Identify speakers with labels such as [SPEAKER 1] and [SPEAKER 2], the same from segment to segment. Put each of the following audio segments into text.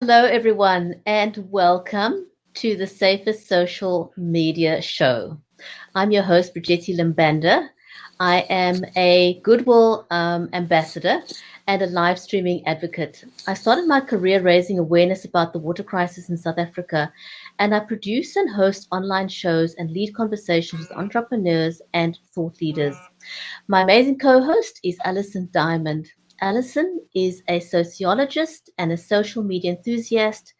[SPEAKER 1] Hello, everyone, and welcome to the Safest Social Media Show. I'm your host, Brigitte Limbanda. I am a Goodwill ambassador and a live streaming advocate. I started my career raising awareness about the water crisis in South Africa, and I produce and host online shows and lead conversations with entrepreneurs and thought leaders. My amazing co host is Alison Diamond. Alison is a sociologist and a social media enthusiast,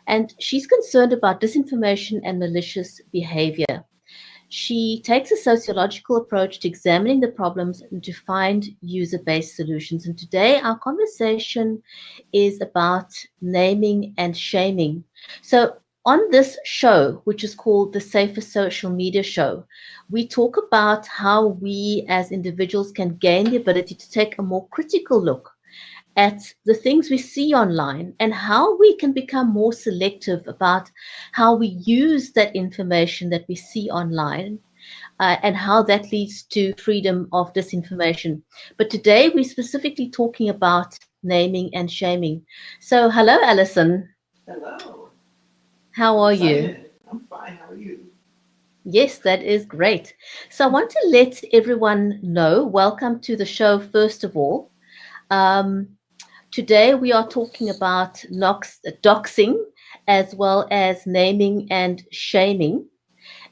[SPEAKER 1] and she's concerned about disinformation and malicious behavior. She takes a sociological approach to examining the problems and to find user based solutions. And today, our conversation is about naming and shaming. So, on this show, which is called the Safer Social Media Show, we talk about how we as individuals can gain the ability to take a more critical look at the things we see online and how we can become more selective about how we use that information that we see online, and how that leads to freedom of disinformation. But today we're specifically talking about naming and shaming. So, hello, Alison.
[SPEAKER 2] Hello.
[SPEAKER 1] How
[SPEAKER 2] I'm
[SPEAKER 1] are you?
[SPEAKER 2] excited. I'm fine. How are you?
[SPEAKER 1] Yes, that is great. So, I want to let everyone know welcome to the show, first of all. Um, Today, we are talking about doxing as well as naming and shaming.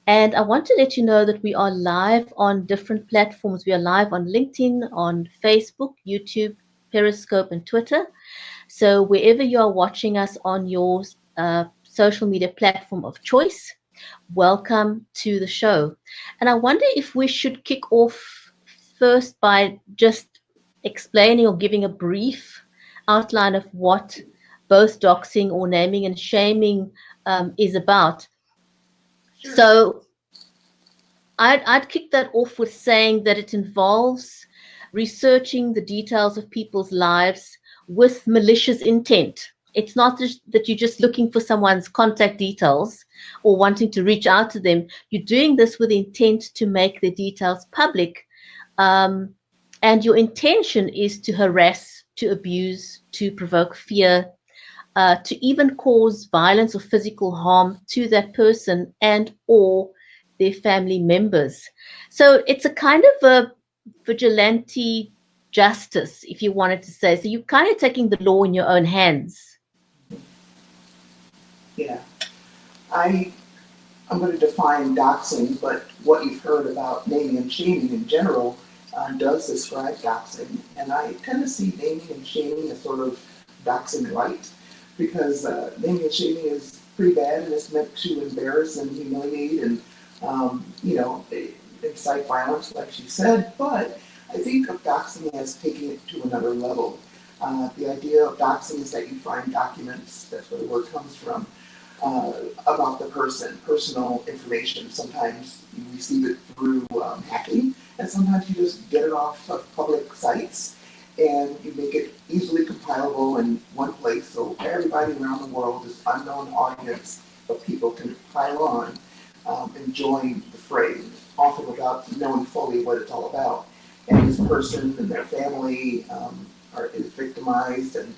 [SPEAKER 1] And I want to let you know that we are live on different platforms. We are live on LinkedIn, on Facebook, YouTube, Periscope, and Twitter. So, wherever you are watching us on your social media platform of choice, welcome to the show. And I wonder if we should kick off first by just explaining or giving a brief outline of what both doxing or naming and shaming is about.
[SPEAKER 2] Sure.
[SPEAKER 1] So I'd kick that off with saying that it involves researching the details of people's lives with malicious intent. It's not just that you're just looking for someone's contact details or wanting to reach out to them. You're doing this with intent to make the details public. Um, and your intention is to harass, to abuse, to provoke fear, to even cause violence or physical harm to that person and or their family members. So it's a kind of a vigilante justice, if you wanted to say. So you're kind of taking the law in your own hands.
[SPEAKER 2] Yeah. I I'm going to define doxing, but what you've heard about naming and shaming in general does describe doxing, and I tend to see naming and shaming as sort of doxing light, because naming and shaming is pretty bad and it's meant to embarrass and humiliate and incite violence, like she said. But I think of doxing as taking it to another level. The idea of doxing is that you find documents, that's where the word comes from, uh, about the person, personal information. Sometimes you receive it through hacking, and sometimes you just get it off of public sites and you make it easily compilable in one place so everybody around the world, this unknown audience of people, can pile on and join the fray, often without knowing fully what it's all about. And this person and their family is victimized, and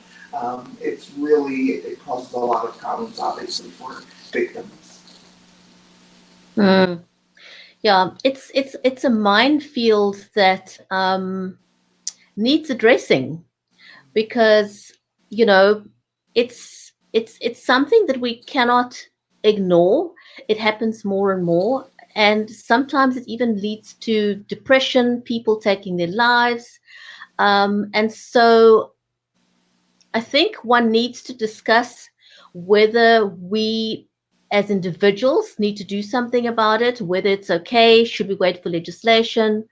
[SPEAKER 2] it causes a lot of problems, obviously, for victims.
[SPEAKER 1] Mm. Yeah, it's a minefield that needs addressing because you know it's something that we cannot ignore. It happens more and more, and sometimes it even leads to depression, people taking their lives. And so I think one needs to discuss whether we as individuals need to do something about it, whether it's okay, should we wait for legislation.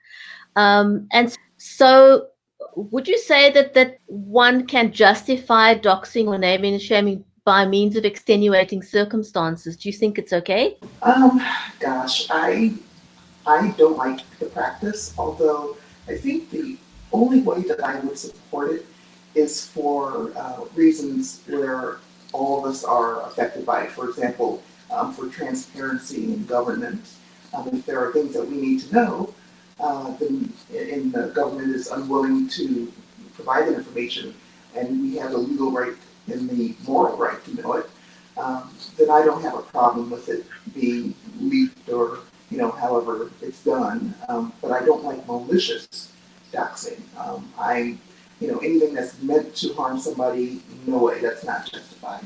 [SPEAKER 1] And so, would you say that one can justify doxing or naming and shaming by means of extenuating circumstances? Do you think it's okay?
[SPEAKER 2] Um, Gosh, I don't like the practice, although I think the only way that I would support it is for reasons where all of us are affected by it. For example, for transparency in government. If there are things that we need to know, then and the government is unwilling to provide that information, and we have the legal right in the moral right to know it, then I don't have a problem with it being leaked or, however it's done. But I don't like malicious doxing. Anything that's meant to harm somebody, no way, that's not justified.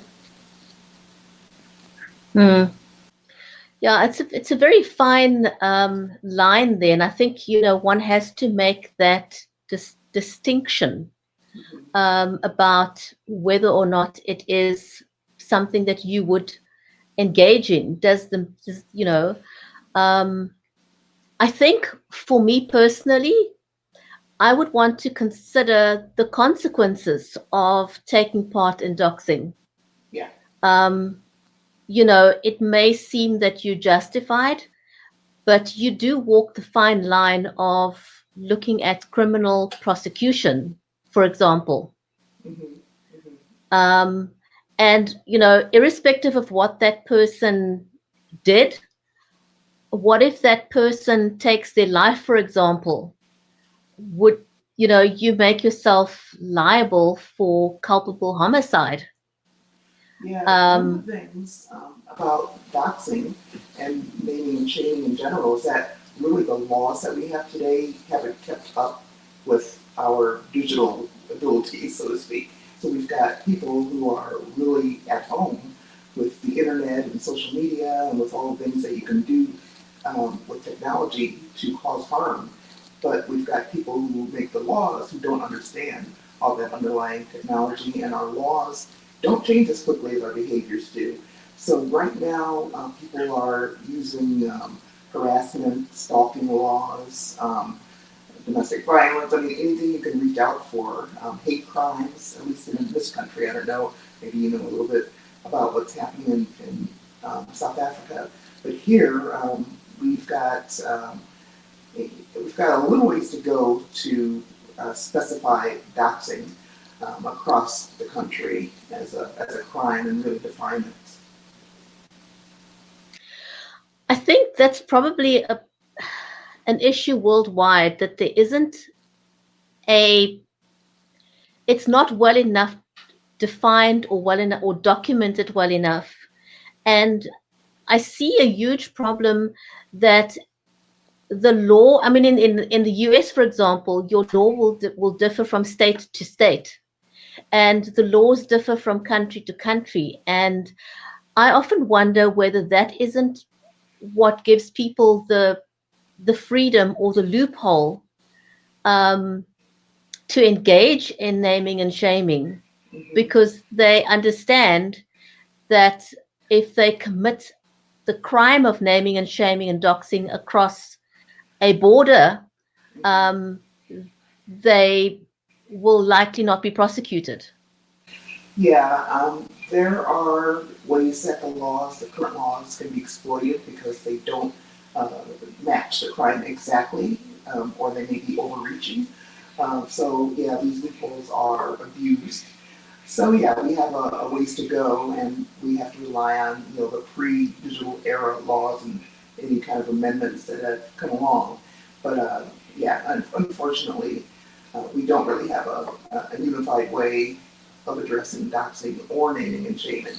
[SPEAKER 1] Hmm. Yeah, it's a very fine line there, and I think one has to make that distinction
[SPEAKER 2] Mhm.
[SPEAKER 1] about whether or not it is something that you would engage in. Um, I think for me personally, I would want to consider the consequences of taking part in doxing.
[SPEAKER 2] Yeah.
[SPEAKER 1] Um, it may seem that you're justified, but you do walk the fine line of looking at criminal prosecution, for example.
[SPEAKER 2] Mhm. Mhm.
[SPEAKER 1] Um, and, irrespective of what that person did, what if that person takes their life, for example? Would, you make yourself liable for culpable homicide?
[SPEAKER 2] Yeah, one of
[SPEAKER 1] Um,
[SPEAKER 2] the things about doxing and naming and shaming in general is that really the laws that we have today haven't kept up with our digital abilities, so to speak. So we've got people who are really at home with the internet and social media and with all the things that you can do with technology to cause harm. But we've got people who make the laws who don't understand all that underlying technology, and our laws don't change as quickly as our behaviors do. So right now, people are using harassment, stalking laws, domestic violence. I mean, anything you can reach out for. Hate crimes, at least in this country. I don't know. Maybe you know a little bit about what's happening in South Africa, but here we've got a little ways to go to specify doxing across the country as a crime and really define it.
[SPEAKER 1] I think that's probably an issue worldwide, that there isn't a it's not well enough defined or well enough or documented well enough. And I see a huge problem that the law, I mean, in the US, for example, your law will differ from state to state, and the laws differ from country to country. And I often wonder whether that isn't what gives people the freedom or the loophole um, to engage in naming and shaming,
[SPEAKER 2] Mm-hmm.
[SPEAKER 1] because they understand that if they commit the crime of naming and shaming and doxing across a border,
[SPEAKER 2] Mm-hmm.
[SPEAKER 1] um, they will likely not be prosecuted.
[SPEAKER 2] Yeah, there are ways that the current laws, can be exploited because they don't uh, match the crime exactly, or they may be overreaching. So yeah, these loopholes are abused. So yeah, we have a ways to go, and we have to rely on the pre-digital era laws and any kind of amendments that have come along. But yeah, unfortunately, we don't really have a unified way of addressing doxing or naming and shaming.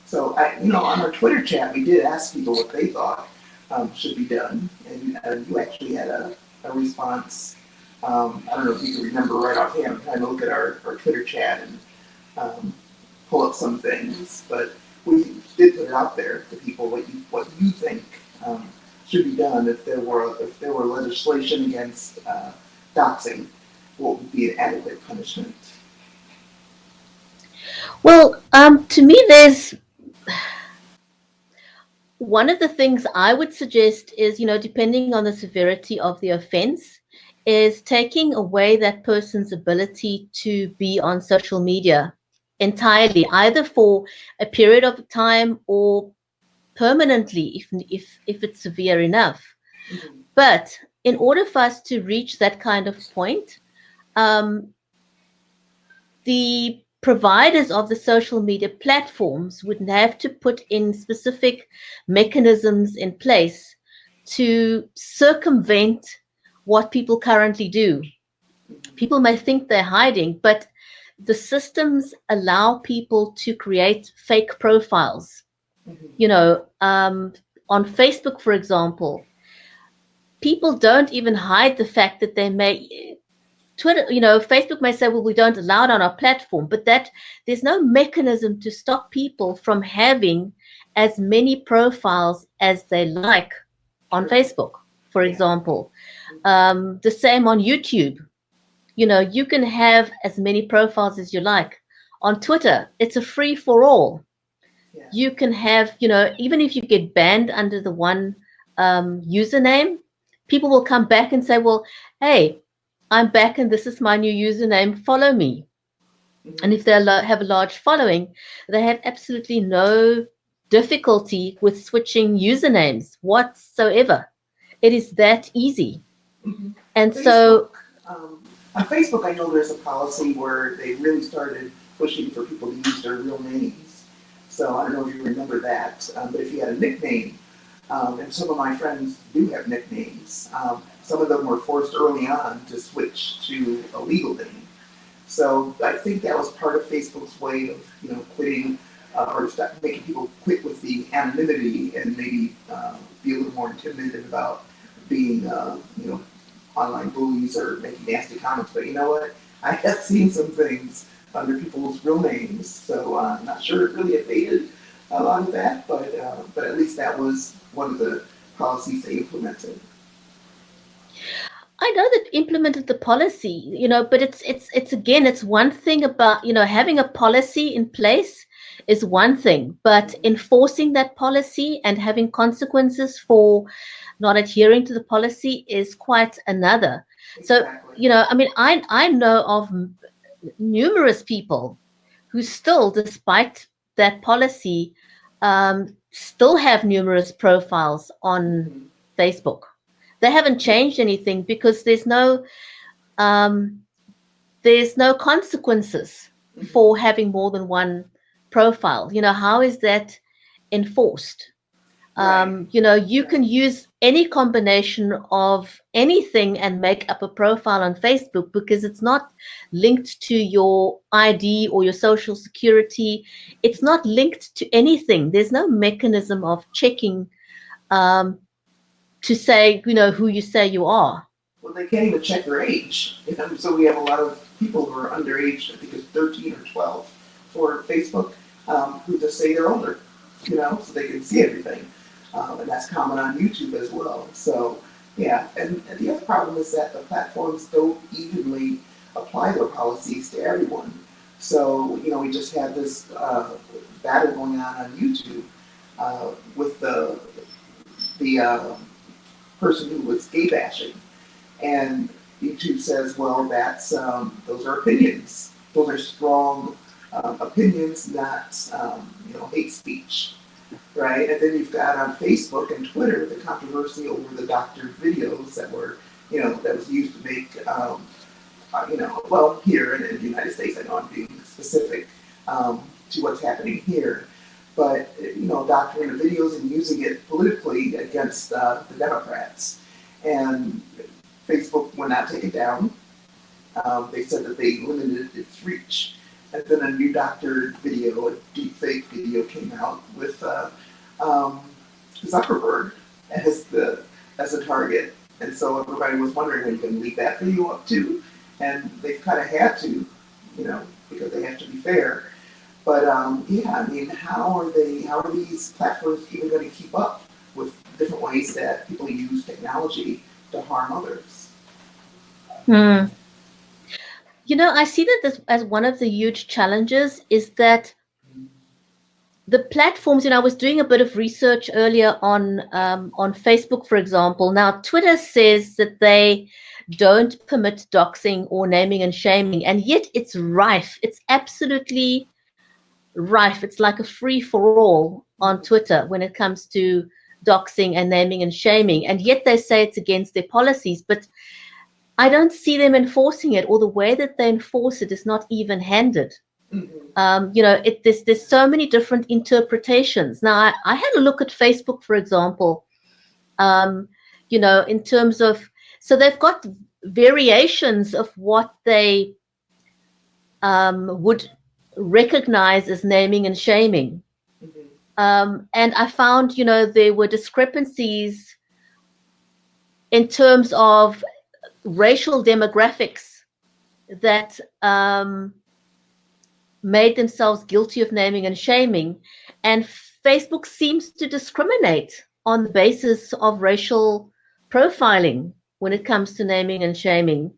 [SPEAKER 2] So on our Twitter chat, we did ask people what they thought should be done, and you actually had a response. I don't know if you can remember right offhand. I'm trying to look at our Twitter chat and um, pull up some things, but we did put it out there to people what you think should be done if there were legislation against doxing. What would be an adequate punishment?
[SPEAKER 1] Well, to me, there's one of the things I would suggest is, depending on the severity of the offense, is taking away that person's ability to be on social media entirely, either for a period of time or permanently, if it's severe enough.
[SPEAKER 2] Mm-hmm.
[SPEAKER 1] But in order for us to reach that kind of point, um, the providers of the social media platforms would have to put in specific mechanisms in place to circumvent what people currently do.
[SPEAKER 2] Mm-hmm.
[SPEAKER 1] People may think they're hiding, but the systems allow people to create fake profiles.
[SPEAKER 2] Mhm.
[SPEAKER 1] On Facebook, for example, people don't even hide the fact that they may Twitter, Facebook may say, well, we don't allow it on our platform, but that there's no mechanism to stop people from having as many profiles as they like on
[SPEAKER 2] Sure.
[SPEAKER 1] Facebook, for
[SPEAKER 2] Yeah.
[SPEAKER 1] example. The same on YouTube. You can have as many profiles as you like. On Twitter, it's a free for all.
[SPEAKER 2] Yeah.
[SPEAKER 1] You can have, even if you get banned under the one username, people will come back and say, well, hey, I'm back and this is my new username, follow me.
[SPEAKER 2] Mhm.
[SPEAKER 1] And if they have a large following, they have absolutely no difficulty with switching usernames whatsoever. It is that easy.
[SPEAKER 2] Mhm.
[SPEAKER 1] And
[SPEAKER 2] Facebook,
[SPEAKER 1] so,
[SPEAKER 2] on Facebook, I know there's a policy where they really started pushing for people to use their real names. So I don't know if you remember that, but if you had a nickname, and some of my friends do have nicknames, some of them were forced early on to switch to a legal name. So I think that was part of Facebook's way of, quitting or making people quit with the anonymity and maybe be a little more intimidated about being, online bullies or making nasty comments. But you know what? I have seen some things under people's real names, so I'm not sure it really abated a lot of that, but at least that was one of the policies they implemented.
[SPEAKER 1] I know they've implemented the policy, but it's again, it's one thing about, having a policy in place is one thing, but
[SPEAKER 2] Mhm.
[SPEAKER 1] enforcing that policy and having consequences for not adhering to the policy is quite another. So,
[SPEAKER 2] Exactly.
[SPEAKER 1] I mean, I know of numerous people who still, despite that policy, still have numerous profiles on
[SPEAKER 2] Mhm.
[SPEAKER 1] Facebook. They haven't changed anything because um, there's no consequences
[SPEAKER 2] Mhm.
[SPEAKER 1] for having more than one profile. How is that enforced?
[SPEAKER 2] Right.
[SPEAKER 1] You can
[SPEAKER 2] Right.
[SPEAKER 1] use any combination of anything and make up a profile on Facebook because it's not linked to your ID or your social security. It's not linked to anything. There's no mechanism of checking um, to say, who you say you are.
[SPEAKER 2] Well, they can't even check their age. So we have a lot of people who are underage, I think it's 13 or 12 for Facebook, who just say they're older, so they can see everything. And that's common on YouTube as well. So, yeah, and the other problem is that the platforms don't evenly apply their policies to everyone. So, we just have this battle going on YouTube with the person who was gay bashing. And YouTube says, well, that's those are opinions. Those are strong opinions, not hate speech, right? And then you've got on Facebook and Twitter the controversy over the doctored videos that were, that was used to make, well, here in the United States, I know I'm being specific to what's happening here, but doctoring the videos and using it politically against the Democrats. And Facebook would not take it down. They said that they limited its reach. And then a new doctored video, a deepfake video, came out with um, Zuckerberg as a target. And so everybody was wondering, are you going to leave that video up too? And they've kind of had to, because they have to be fair. But yeah, I mean, How are these platforms even going to keep up with different ways that people use technology to harm others?
[SPEAKER 1] Hmm. I see that as one of the huge challenges is that the platforms, I was doing a bit of research earlier on Facebook, for example. Now, Twitter says that they don't permit doxing or naming and shaming, and yet it's rife. It's absolutely rife. It's like a free for all on Twitter when it comes to doxing and naming and shaming, and yet they say it's against their policies. But I don't see them enforcing it, or the way that they enforce it is not even handed.
[SPEAKER 2] Mm-hmm.
[SPEAKER 1] There's so many different interpretations. Now, I had a look at Facebook, for example, in terms of, so they've got variations of what they would recognize as naming and shaming. And I found, there were discrepancies in terms of racial demographics that made themselves guilty of naming and shaming. And Facebook seems to discriminate on the basis of racial profiling when it comes to naming and shaming.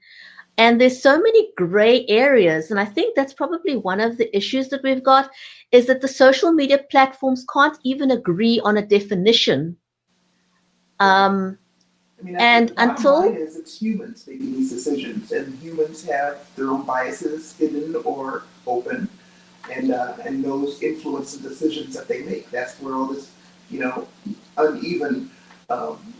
[SPEAKER 1] And there's so many gray areas. And I think that's probably one of the issues that we've got, is that the social media platforms can't even agree on a definition.
[SPEAKER 2] And the bottom line is it's humans making these decisions, and humans have their own biases, hidden or open, and those influence the decisions that they make. That's where all this, uneven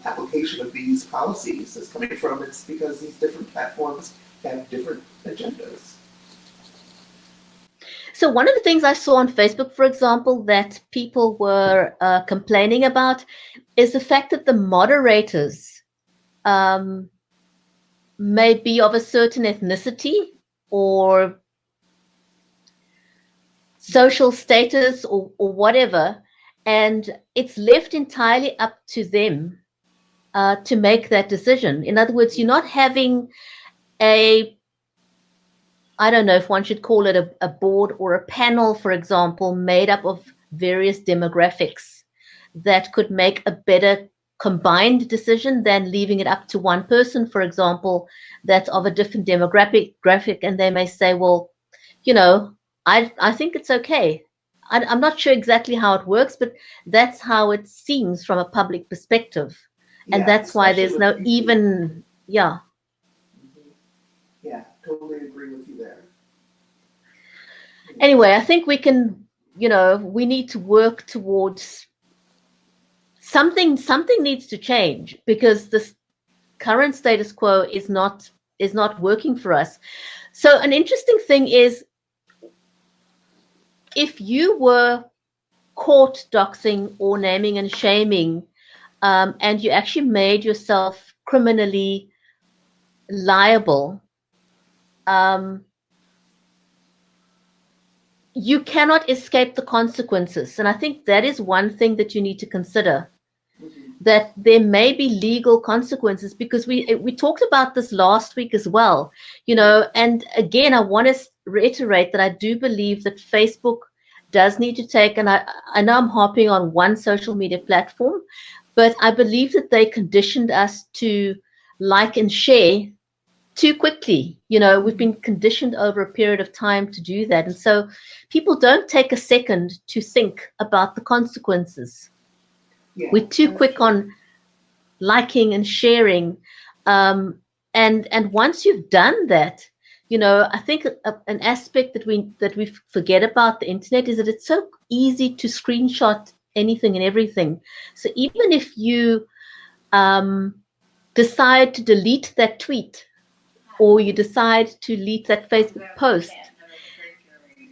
[SPEAKER 2] application of these policies is coming from. It's because these different platforms have different agendas.
[SPEAKER 1] So one of the things I saw on Facebook, for example, that people were complaining about is the fact that the moderators may be of a certain ethnicity or social status or whatever, and it's left entirely up to them to make that decision. In other words, you're not having I don't know if one should call it a board or a panel, for example, made up of various demographics that could make a better combined decision than leaving it up to one person, for example, that's of a different demographic, and they may say, well, I think it's okay. I'm not sure exactly how it works, but that's how it seems from a public perspective. And that's why there's no even,
[SPEAKER 2] Yeah, totally agree with you there.
[SPEAKER 1] Anyway, I think we can, we need to work towards something needs to change, because this current status quo is not working for us. So an interesting thing is, if you were caught doxing or naming and shaming, and you actually made yourself criminally liable, you cannot escape the consequences. And I think that is one thing that you need to consider, that there may be legal consequences, because we talked about this last week as well, and again, I want to reiterate that I do believe that Facebook does need to take, and I know I'm harping on one social media platform, but I believe that they conditioned us to like and share too quickly. We've been conditioned over a period of time to do that. And so people don't take a second to think about the consequences. Yeah, we're too quick on liking and sharing. And once you've done that, I think an aspect that we forget about the internet is that it's so easy to screenshot anything and everything. So even if you decide to delete that tweet, or you decide to delete that Facebook post,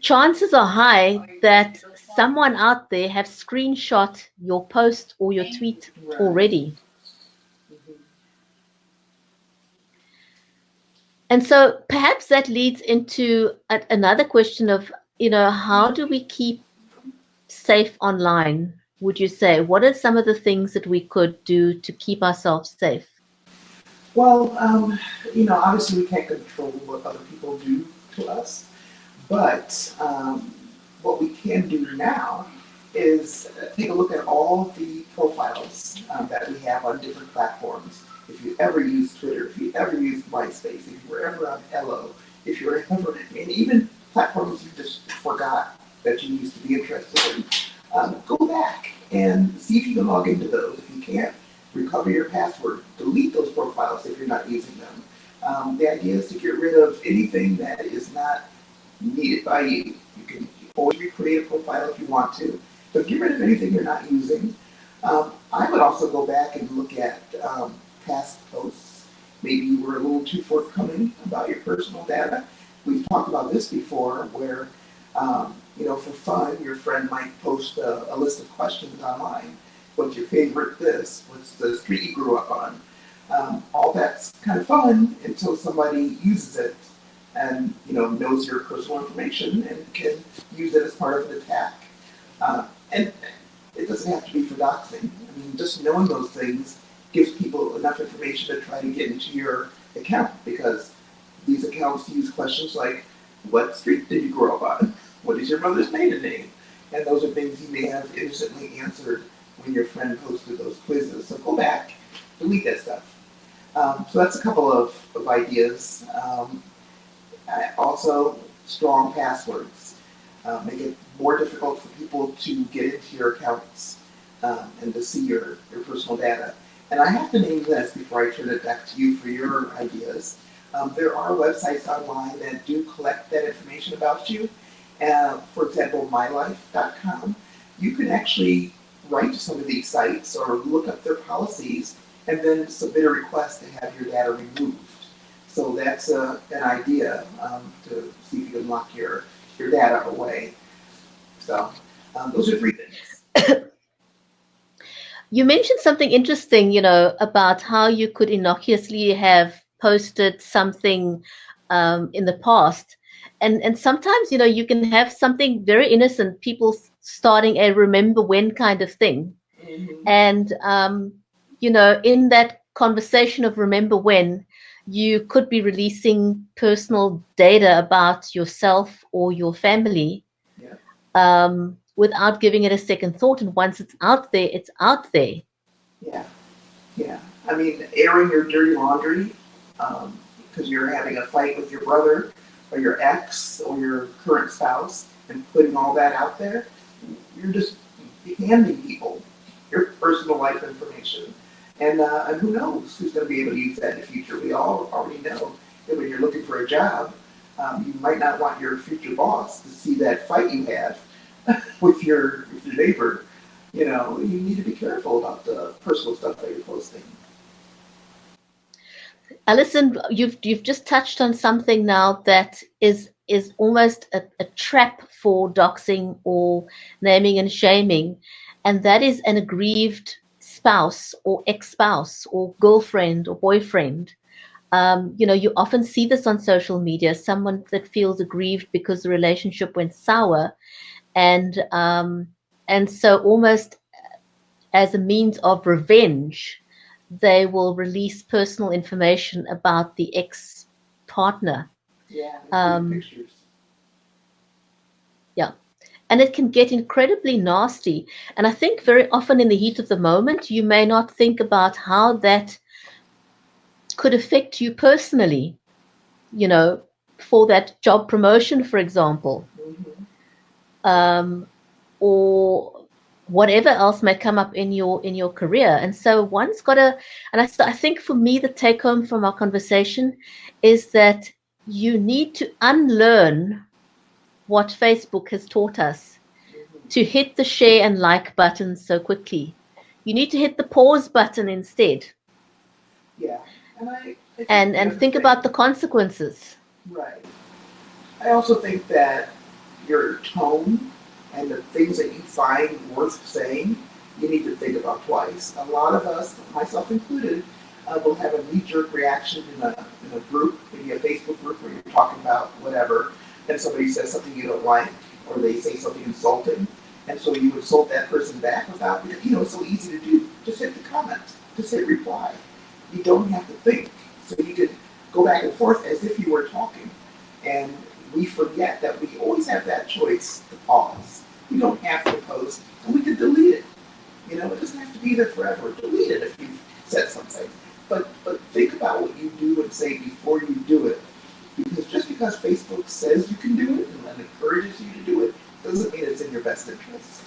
[SPEAKER 1] chances are high that someone out there have screenshot your post or your tweet already. And so perhaps that leads into another question of, how do we keep safe online, would you say? What are some of the things that we could do to keep ourselves safe?
[SPEAKER 2] Well, obviously we can't control what other people do to us, but what we can do now is take a look at all the profiles that we have on different platforms. If you ever use Twitter, if you ever use MySpace, if you were ever on Hello, if you were ever, and even platforms you just forgot that you used to be interested in, go back and see if you can log into those. If you can't, recover your password, delete those profiles if you're not using them. The idea is to get rid of anything that is not needed by you. You can always recreate a profile if you want to, but get rid of anything you're not using. I would also go back and look at past posts. Maybe you were a little too forthcoming about your personal data. We've talked about this before, where for fun, your friend might post a list of questions online. What's your favorite this? What's the street you grew up on? All that's kind of fun until somebody uses it and knows your personal information and can use it as part of an attack. And it doesn't have to be for doxing. I mean, just knowing those things gives people enough information to try to get into your account, because these accounts use questions like, what street did you grow up on? What is your mother's maiden name? And those are things you may have innocently answered when your friend posted those quizzes. So go back, delete that stuff. So that's a couple of ideas. Also, strong passwords make it more difficult for people to get into your accounts and to see your personal data. And I have to name this before I turn it back to you for your ideas. There are websites online that do collect that information about you. For example, mylife.com. You can actually write to some of these sites or look up their policies and then submit a request to have your data removed. So that's an idea to see if you can lock your data away. So those are 3 things.
[SPEAKER 1] You mentioned something interesting, about how you could innocuously have posted something in the past. And sometimes, you can have something very innocent, people starting a remember when kind of thing.
[SPEAKER 2] Mm-hmm.
[SPEAKER 1] And, in that conversation of remember when, you could be releasing personal data about yourself or your family.
[SPEAKER 2] Yeah.
[SPEAKER 1] Without giving it a second thought. And once it's out there, it's out there.
[SPEAKER 2] Yeah, yeah. I mean, airing your dirty laundry because you're having a fight with your brother or your ex or your current spouse and putting all that out there, you're just handing people your personal life information. And who knows who's going to be able to use that in the future. We all already know that when you're looking for a job, you might not want your future boss to see that fight you have with your neighbor. You need to be careful about the personal stuff that you're posting.
[SPEAKER 1] Alison, you've just touched on something now that is almost a trap for doxing or naming and shaming, and that is an aggrieved spouse or ex-spouse or girlfriend or boyfriend. You often see this on social media, someone that feels aggrieved because the relationship went sour, and so almost as a means of revenge, they will release personal information about the ex-partner.
[SPEAKER 2] Yeah, pictures.
[SPEAKER 1] Yeah. And it can get incredibly nasty. And I think very often in the heat of the moment, you may not think about how that could affect you personally, for that job promotion, for example, or whatever else may come up in your career. And so one's got to, and I think for me, the take home from our conversation is that you need to unlearn what Facebook has taught us to hit the share and like buttons so quickly. You need to hit the pause button instead.
[SPEAKER 2] Yeah, and I think
[SPEAKER 1] and think about the consequences.
[SPEAKER 2] Right. I also think that your tone and the things that you find worth saying, you need to think about twice. A lot of us, myself included, will have a knee-jerk reaction in a group, maybe a Facebook group where you're talking about whatever, and somebody says something you don't like, or they say something insulting, and so you insult that person back without, it's so easy to do. Just hit the comment, just hit reply. You don't have to think, so you can go back and forth as if you were talking. And we forget that we always have that choice to pause. We don't have to post, and we can delete it. It doesn't have to be there forever. Delete it if you've said something. But think about what you do and say before you do it. Because just because Facebook says you can do it and encourages you to do it, doesn't mean it's in your best interest.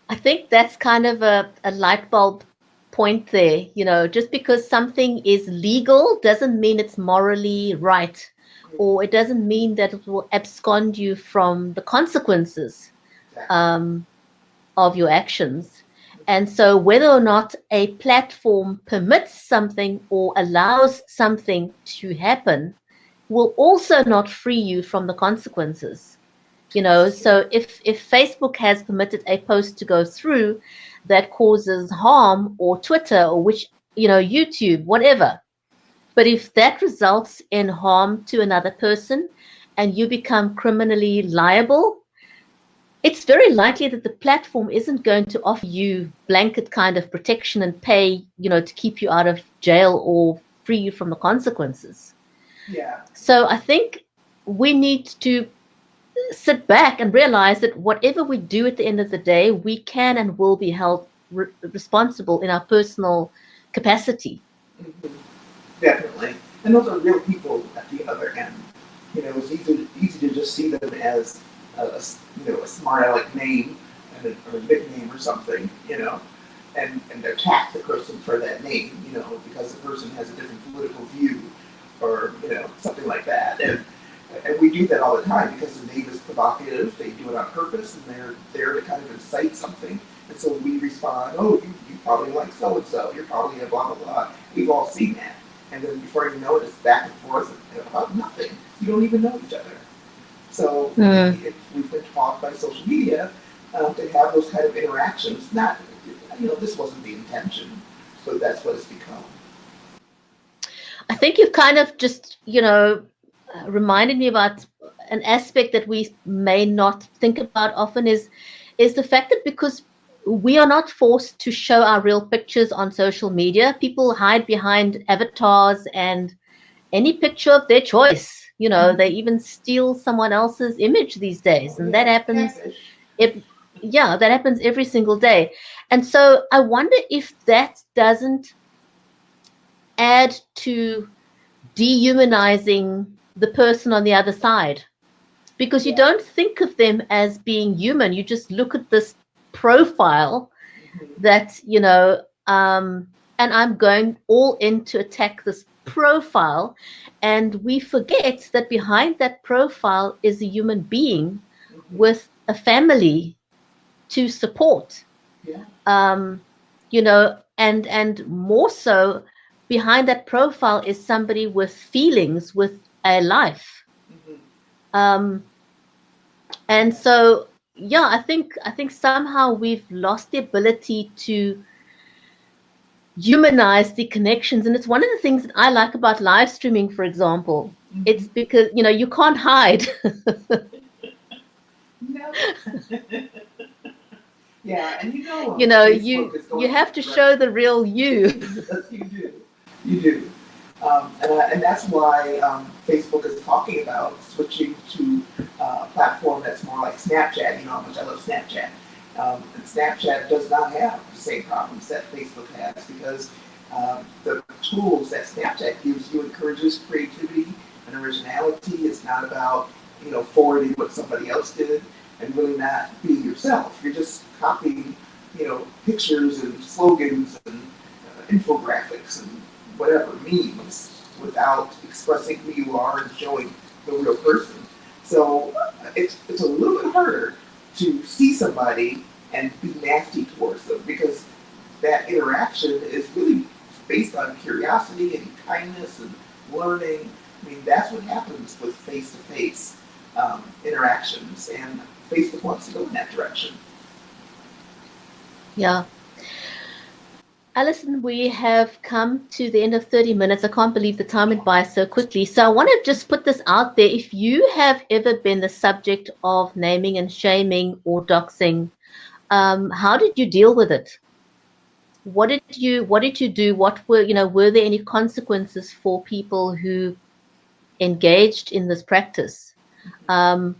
[SPEAKER 1] I think that's kind of a light bulb point there. Just because something is legal doesn't mean it's morally right, or it doesn't mean that it will abscond you from the consequences of your actions. And so whether or not a platform permits something or allows something to happen will also not free you from the consequences. So if Facebook has permitted a post to go through that causes harm, or Twitter, or YouTube, whatever, But if that results in harm to another person and you become criminally liable, it's very likely that the platform isn't going to offer you blanket kind of protection and pay, to keep you out of jail or free you from the consequences.
[SPEAKER 2] Yeah.
[SPEAKER 1] So I think we need to sit back and realize that whatever we do at the end of the day, we can and will be held responsible in our personal capacity.
[SPEAKER 2] Mm-hmm. Definitely. And those are real people at the other end. It's easy to just see them as a smart aleck name or a nickname or something, and attack the person for that name, because the person has a different political view or, something like that. And we do that all the time because the name is provocative, they do it on purpose, and they're there to kind of incite something. And so we respond, oh, you probably like so-and-so, you're probably a blah, blah, blah. We've all seen that. And then before you know it, it's back and forth about nothing. You don't even know each other. So we've been taught by social media to have those kind of interactions. Not, this wasn't the intention, but that's what it's become.
[SPEAKER 1] I think you've kind of just, reminded me about an aspect that we may not think about often is the fact that because we are not forced to show our real pictures on social media, people hide behind avatars and any picture of their choice. They even steal someone else's image these days, and that happens. That happens every single day. And so I wonder if that doesn't add to dehumanizing the person on the other side, because you don't think of them as being human. You just look at this profile that, and I'm going all in to attack this profile. And we forget that behind that profile is a human being with a family to support.
[SPEAKER 2] Yeah.
[SPEAKER 1] And more so, behind that profile is somebody with feelings, with a life. And so, I think somehow we've lost the ability to humanize the connections. And it's one of the things that I like about live streaming, for example. It's because, you can't hide.
[SPEAKER 2] No. Yeah, and
[SPEAKER 1] you have to show the real you.
[SPEAKER 2] Yes, you do. And that's why Facebook is talking about switching to a platform that's more like Snapchat. You know how much I love Snapchat. And Snapchat does not have the same problems that Facebook has because the tools that Snapchat gives you encourages creativity and originality. It's not about forwarding what somebody else did and really not being yourself. You're just copying pictures and slogans and infographics and whatever memes without expressing who you are and showing the real person. So it's a little bit harder to see somebody and be nasty towards them because that interaction is really based on curiosity and kindness and learning. I mean, that's what happens with face-to-face interactions, and Facebook wants to go in that direction.
[SPEAKER 1] Yeah. Alison, we have come to the end of 30 minutes. I can't believe the time went by so quickly. So I want to just put this out there. If you have ever been the subject of naming and shaming or doxing, how did you deal with it? What did you do? What were there any consequences for people who engaged in this practice? And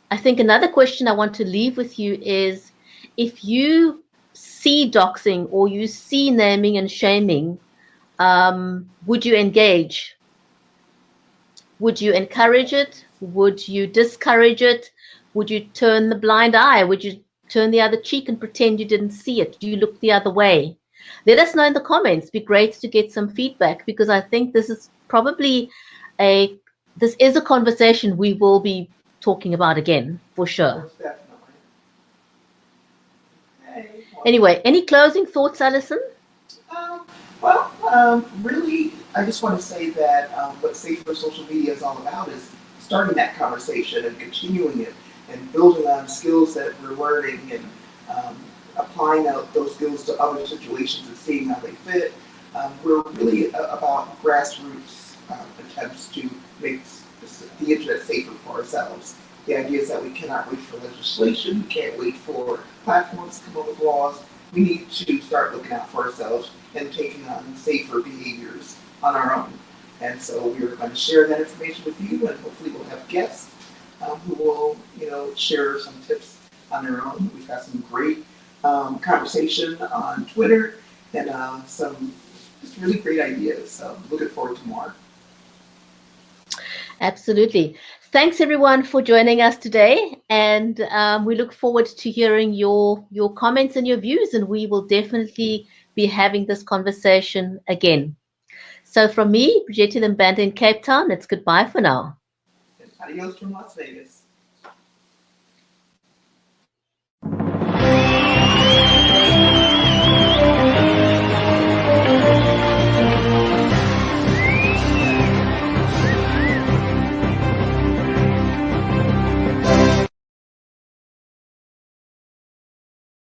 [SPEAKER 1] I think another question I want to leave with you is, if you see doxing or you see naming and shaming, would you engage? Would you encourage it? Would you discourage it? Would you turn the blind eye? Would you turn the other cheek and pretend you didn't see it? Do you look the other way? Let us know in the comments. It'd be great to get some feedback, because I think this is probably a conversation we will be talking about again, for sure.
[SPEAKER 2] Definitely. Okay, well,
[SPEAKER 1] anyway, any closing thoughts, Alison?
[SPEAKER 2] Really, I just want to say that what Safer Social Media is all about is starting that conversation and continuing it and building on skills that we're learning and applying out those skills to other situations and seeing how they fit. We're really about grassroots attempts to make the internet safer for ourselves. The idea is that we cannot wait for legislation, we can't wait for platforms to come up with laws. We need to start looking out for ourselves and taking on safer behaviors on our own. And so we're going to share that information with you, and hopefully we'll have guests who will, share some tips on their own. We've got some great conversation on Twitter and some just really great ideas. So looking forward to more.
[SPEAKER 1] Absolutely. Thanks everyone for joining us today, and we look forward to hearing your comments and your views, and we will definitely be having this conversation again. So from me, Bridgetti Limbanda in Cape Town, it's goodbye for now.
[SPEAKER 2] And adios from Las Vegas.